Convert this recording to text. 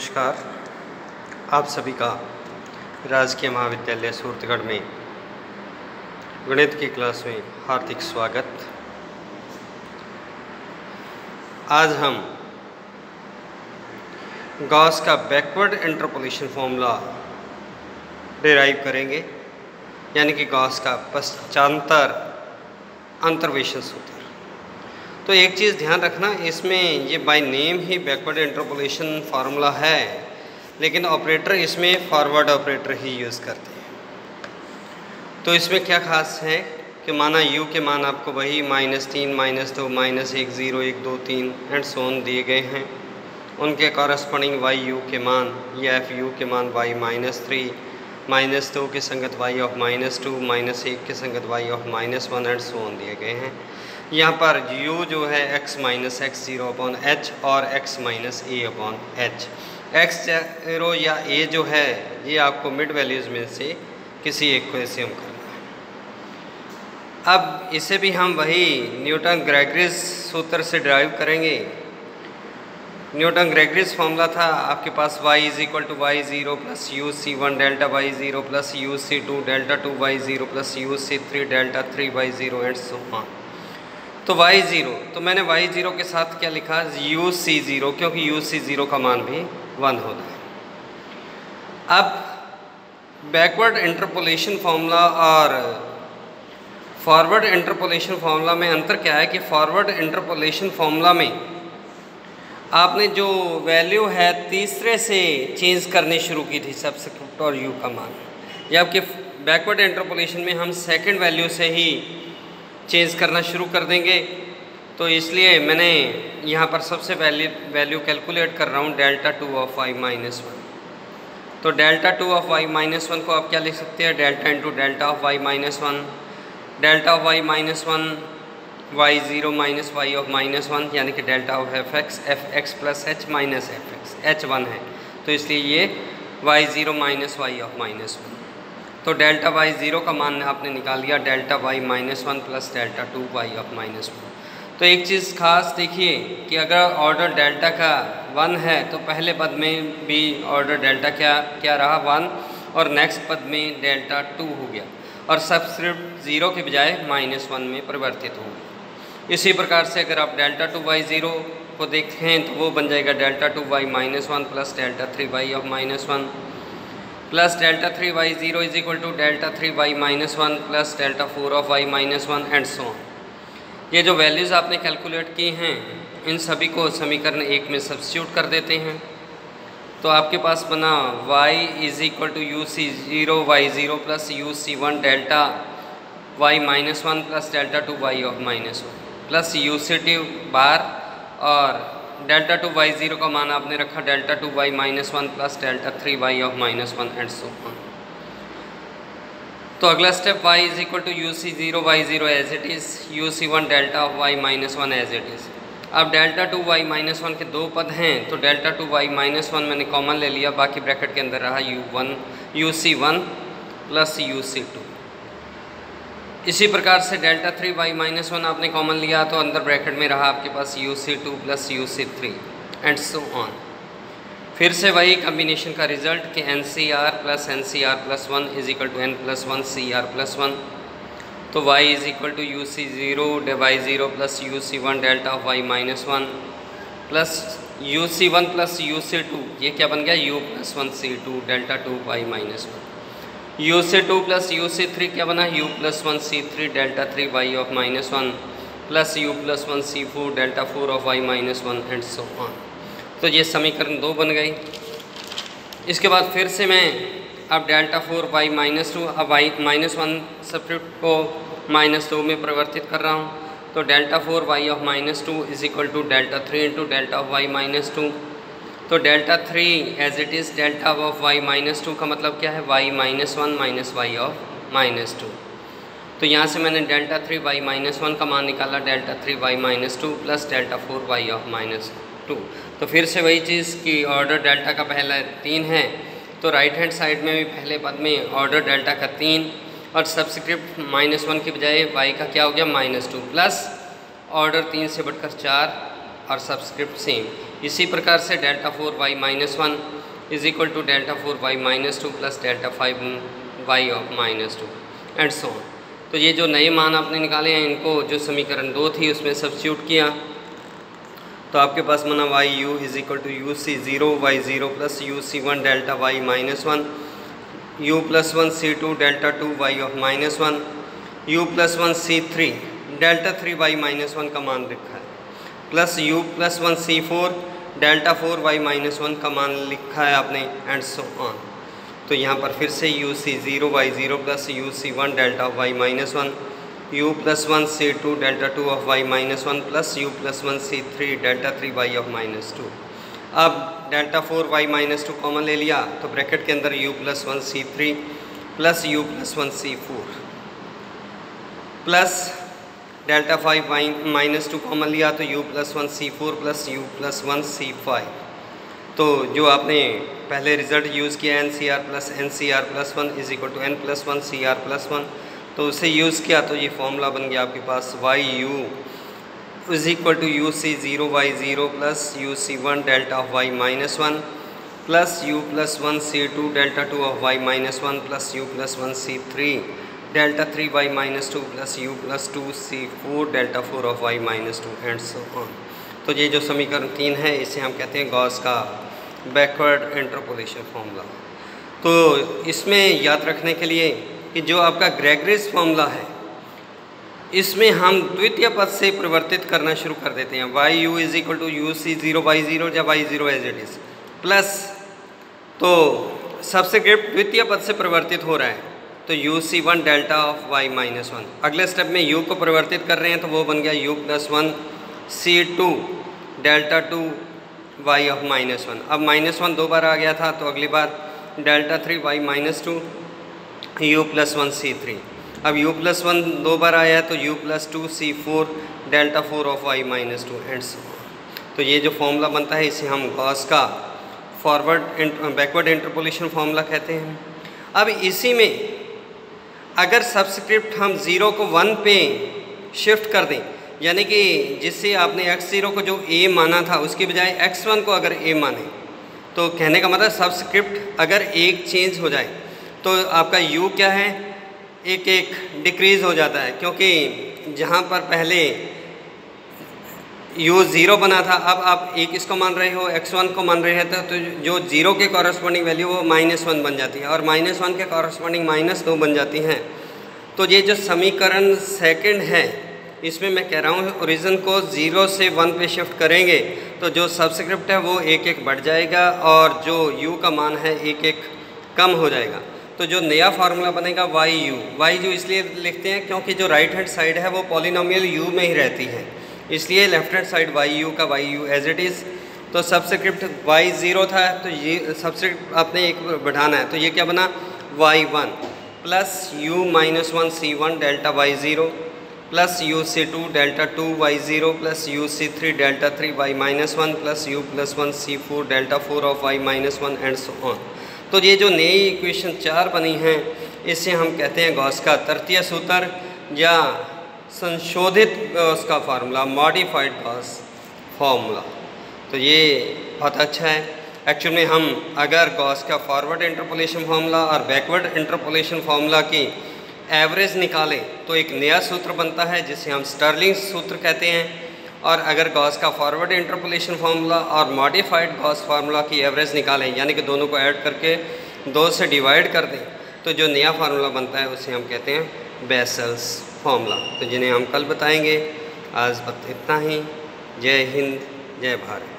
नमस्कार। आप सभी का राजकीय महाविद्यालय सूरतगढ़ में गणित की क्लास में हार्दिक स्वागत। आज हम गॉस का बैकवर्ड इंटरपोलेशन फॉर्मूला डिराइव करेंगे, यानी कि गॉस का पश्चांतर अंतर्वेशन सूत्र। तो एक चीज़ ध्यान रखना, इसमें ये by name he backward interpolation formula है, लेकिन ऑपरेटर इसमें फॉरवर्ड ऑपरेटर ही यूज़ करते हैं। तो इसमें क्या खास है कि माना u के मान आपको वही -3, -2, -1, 0, 1, 2, 3 एंड सो ऑन दिए गए हैं। उनके कॉरस्पॉन्डिंग y(u) के मान या f(u) के मान y -3, -2 के संगत y ऑफ -2, -1 के संगत y of -1 and so on दिए गए हैं। यहाँ पर u जो है x - x0/h और x - a/h। x0 या a जो है ये आपको मिड वैल्यूज़ में से किसी एक को एज्यूम करना है। अब इसे भी हम वही न्यूटन ग्रेगरीज सूत्र से डिराइव करेंगे। न्यूटन ग्रेगरीज फॉर्मूला था आपके पास y = y0 + uc1 Δy0 + uc2 Δ2y0 + uc3 Δ3y0 and so on. तो y0, तो मैंने y0 के साथ क्या लिखा, uc0, क्योंकि uc0 का मान भी 1 होता है। अब बैकवर्ड इंटरपोलेशन फार्मूला और फॉरवर्ड इंटरपोलेशन फार्मूला में अंतर क्या है कि फॉरवर्ड इंटरपोलेशन फार्मूला में आपने जो वैल्यू है तीसरे से चेंज करनी शुरू की थी, सबस्क्रिप्ट और u का मान, जबकि बैकवर्ड इंटरपोलेशन में हम सेकंड वैल्यू से ही चेंज करना शुरू कर देंगे। तो इसलिए मैंने यहाँ पर सबसे पहले वैल्यू कैलकुलेट कर रहा हूँ Δ2 ऑफ y -1। तो Δ2 ऑफ y -1 को आप क्या लिख सकते हैं, delta into delta of y -1, delta of y -1 y0 minus y of -1, यानी कि delta of fx plus h minus fx, h 1 है तो इसलिए ये y0 माइनस y ऑफ -1। तो डेल्टा y0 का मान आपने निकाल लिया delta y -1 plus delta 2y of -1। तो एक चीज़ खास देखिए कि अगर ऑर्डर डेल्टा का 1 है तो पहले पद में भी ऑर्डर डेल्टा क्या रहा 1, और नेक्स्ट पद में डेल्टा 2 हो गया, और सबस्क्रिप्ट 0 के बजाय -1 में परिवर्तित हो गया। इसी प्रकार से अगर आप डेल्टा 2y0 को देखें तो वो बन जाएगा delta 2y -1 plus delta 3y of -1 plus delta 3y0 is equal to delta 3y -1 plus delta 4 of y -1 and so on. ये जो वैल्यूज़ आपने कैलकुलेट की हैं इन सभी को समीकरण 1 में सब्स्टिट्यूट कर देते हैं। तो आपके पास बना y is equal to uc0 y0 plus uc1 delta y -1 plus delta 2y of -1 plus uc2 बार, और डेल्टा 2y0 का मान आपने रखा डेल्टा 2y -1 plus delta 3y of -1 and so on. तो अगला step y is equal to uc0 y0 as it is, uc1 delta of y -1 as it is. अब डेल्टा 2y -1 के दो पद हैं तो डेल्टा 2y -1 मैंने कॉमन ले लिया, बाकी ब्रैकेट के अंदर रहा uc1 प्लस uc2। इसी प्रकार से डेल्टा 3y -1 आपने कॉमन लिया तो अंदर ब्रैकेट में रहा आपके पास uc2 plus uc3 and so on. फिर से वही कम्बिनेशन का रिजल्ट कि NCR plus 1 is equal to n plus 1 CR plus 1। तो y is equal to uc0 y0 plus uc1 delta of y -1 plus uc1 plus uc2, ये क्या बन गया u plus 1 c2 delta 2y -1। uc2 plus uc3 क्या बना, u plus 1 c3 delta 3y of -1 plus u plus 1 c4 delta 4 of y -1 and so on. तो ये समीकरण 2 बन गई। इसके बाद फिर से मैं अब डेल्टा 4y -2, अब y -1 सब्स्टिट्यूट को -2 में परिवर्तित कर रहा हूँ। तो delta 4y of -2 is equal to delta 3 into delta of y -2। तो delta 3 as it is delta of y -2 का मतलब क्या है, y -1 माइनस y ऑफ -2। तो यहाँ से मैंने डेल्टा 3y -1 का मान निकाला delta 3y -2 plus delta 4y of -2। तो फिर से वही चीज़ कि ऑर्डर डेल्टा का पहला 3 है तो राइट हैंड साइड में भी पहले पद में ऑर्डर डेल्टा का 3 और सबस्क्रिप्ट -1 के बजाय y का क्या हो गया -2 प्लस ऑर्डर 3 से बढ़कर 4 और सब्सक्रिप्ट सेम। इसी प्रकार से delta 4y minus 1 is equal to delta 4y minus 2 plus delta 5y of minus 2 and so on. तो ये जो नए मान आपने निकाले हैं इनको जो समीकरण 2 थी उसमें सब्स्टिट्यूट किया तो आपके पास बना y you is equal to you see zero Y zero plus you see 1 delta y minus 1 u plus 1 C 2 delta 2 y of minus 1 u plus 1 C 3 delta 3 Y minus 1 का मान लिखा है plus you plus 1 c 4 delta 4 y minus 1 का मान लिखा है आपने and so on. तो यहाँ पर फिर से u C zero Y zero plus you see 1 delta y minus 1 u plus 1 C 2 delta 2 of Y minus 1 plus you plus 1 C 3 delta 3 y of minus 2। अब डेल्टा 4 वाई माइनस 2 कॉमन ले लिया तो bracket के अंदर u plus 1 C 3 plus you plus 1 c 4 plus delta 5 y minus 2 common लिया तो u plus 1 c 4 plus you plus 1 c 5। तो जो आपने पहले रिजल्ट यूज़ किया n c r plus 1 is equal to n plus 1 c r plus 1 तो उसे use किया तो ये फॉर्मूला बन गया आपके पास Y you is equal to you see zero Y zero plus you see 1 delta of Y minus 1 plus you plus 1 C 2 delta 2 of Y minus 1 plus you plus 1 C 3 delta 3 Y minus 2 plus you plus 2 C 4 delta 4 of Y minus 2 and so on. तो ये जो समीकरण 3 है इसे हम कहते हैं Gauss का बैकवर्ड इंटरपोलेशन फॉर्मूला। तो इसमें याद रखने के लिए कि जो आपका ग्रेगरीज फॉर्मूला है इसमें हम द्वितीय पद से परिवर्तित करना शुरू कर देते हैं Y you is equal to you see zero Y zero या Y zero as it is plus तो सबस्क्रिप्ट द्वितीय पद से परिवर्तित हो रहा है तो U C 1 delta of Y minus 1। अगले स्टेप में यू को परिवर्तित कर रहे हैं तो वो बन गया u plus 1 C 2 delta 2 y of minus 1। अब माइनस 1 दो बार आ गया था तो अगली बार delta 3 Y minus 2 U plus 1 सी 3। अब u प्लस 1 दो बार आया है तो u plus 2 C 4 delta 4 of y minus 2 and so on. तो ये जो फॉर्मूला बनता है इसे हम गॉस का बैकवर्ड इंटरपोलेशन फॉर्मूला कहते हैं। अब इसी में अगर सबस्क्रिप्ट हम 0 को 1 पे शिफ्ट कर दें यानी कि जिससे आपने x0 को जो a माना था उसके बजाय x1 को अगर a माने तो कहने का मतलब सबस्क्रिप्ट अगर एक चेंज हो जाए तो आपका u क्या है एक एक डिक्रीज़ हो जाता है क्योंकि जहाँ पर पहले u 0 बना था अब आप एक इसको मान रहे हो x1 को मान रहे हैं तो जो 0 के कॉरस्पॉन्डिंग वैल्यू वो -1 बन जाती है और -1 के कॉरस्पॉन्डिंग -2 बन जाती हैं। तो ये जो समीकरण सेकंड है इसमें मैं कह रहा हूँ ओरिजिन को 0 से 1 पे शिफ्ट करेंगे तो जो सबस्क्रिप्ट है वो एक एक बढ़ जाएगा और जो u का मान है एक एक कम हो जाएगा। तो जो नया फार्मूला बनेगा वाई यू इसलिए लिखते हैं क्योंकि जो राइट हैंड साइड है वो पॉलिनोमियल u में ही रहती है इसलिए left hand side Y U का Y U as it is. तो सबस्क्रिप्ट वाई 0 था तो ये सबस्क्रिप्ट आपने एक बढ़ाना है तो ये क्या बना y 1 plus u minus 1 c 1 delta y 0 plus you c 2 delta 2 y 0 plus you c 3 delta 3 Y minus 1 plus you plus 1 c 4 delta 4 of Y minus 1 and so on. तो ये जो नई इक्वेशन 4 बनी हैं इसे हम कहते हैं गॉस का तृतीय सूत्र या संशोधित गॉस का फार्मूला मॉडिफाइड गॉस फार्मूला। तो ये बहुत अच्छा है। एक्चुअल में हम अगर गॉस का फॉरवर्ड इंटरपोलेशन फार्मूला और बैकवर्ड इंटरपोलेशन फार्मूला की एवरेज निकालें तो एक नया सूत्र बनता है जिसे हम स्टर्लिंग सूत्र कहते हैं। और अगर गॉस का फॉरवर्ड इंटरपोलेशन फार्मूला और मॉडिफाइड गॉस फार्मूला की एवरेज निकालें यानी कि दोनों को ऐड करके 2 से डिवाइड कर दें तो जो नया फार्मूला बनता है उसे हम कहते हैं बेसल्स फार्मूला। तो जिन्हें हम कल बताएंगे। आज इतना ही। जय हिंद जय भारत।